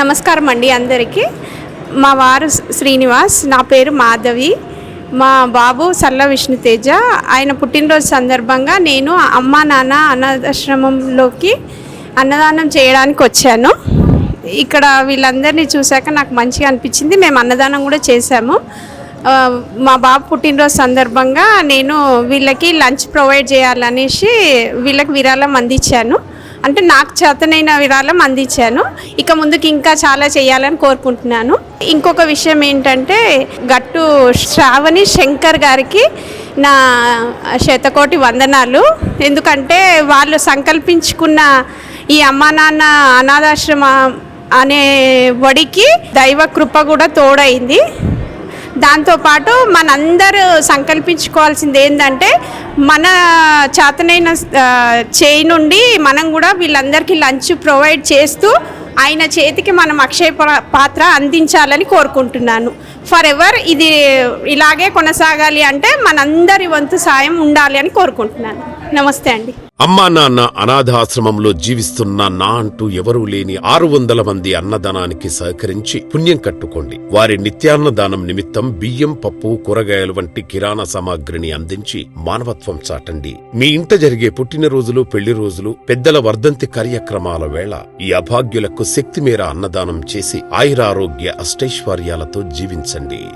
నమస్కారం అండి అందరికీ. మా వారు శ్రీనివాస్, నా పేరు మాధవి. మా బాబు సల్ల విష్ణుతేజ. ఆయన పుట్టినరోజు సందర్భంగా నేను అమ్మా నాన్న అనాథాశ్రమంలోకి అన్నదానం చేయడానికి వచ్చాను. ఇక్కడ వీళ్ళందరినీ చూశాక నాకు మంచిగా అనిపించింది. మేము అన్నదానం కూడా చేశాము. మా బాబు పుట్టినరోజు సందర్భంగా నేను వీళ్ళకి లంచ్ ప్రొవైడ్ చేయాలనేసి వీళ్ళకి విరాళం అందించాను. అంటే నాకు చేతనైన విరాళం అందించాను. ఇక ముందుకు ఇంకా చాలా చేయాలని కోరుకుంటున్నాను. ఇంకొక విషయం ఏంటంటే, గట్టు శ్రావణి శంకర్ గారికి నా శతకోటి వందనాలు. ఎందుకంటే వాళ్ళు సంకల్పించుకున్న ఈ అమ్మా నాన్న అనాథాశ్రమ అనే వడికి దైవ కృప కూడా తోడైంది. దాంతోపాటు మనందరూ సంకల్పించుకోవాల్సింది ఏంటంటే, మన చేతనైన చేయి నుండి మనం కూడా వీళ్ళందరికీ లంచ్ ప్రొవైడ్ చేస్తూ ఆయన చేతికి మనం అక్షయ పాత్ర అందించాలని కోరుకుంటున్నాను. ఫర్ ఎవర్ ఇది ఇలాగే కొనసాగాలి అంటే మనందరి వంతు సాయం ఉండాలి అని కోరుకుంటున్నాను. నమస్తే అండి. అమ్మా నాన్న అనాథాశ్రమంలో జీవిస్తున్న నా అంటూ ఎవరూ లేని 600 మంది అన్నదానానికి సహకరించి పుణ్యం కట్టుకోండి. వారి నిత్యాన్నదానం నిమిత్తం బియ్యం, పప్పు, కూరగాయలు వంటి కిరాణా సామాగ్రిని అందించి మానవత్వం చాటండి. మీ ఇంట జరిగే పుట్టినరోజులు, పెళ్లి రోజులు, పెద్దల వర్ధంతి కార్యక్రమాల వేళ ఈ అభాగ్యులకు శక్తి మేర అన్నదానం చేసి ఆయురారోగ్య అష్టైశ్వర్యాలతో జీవించండి.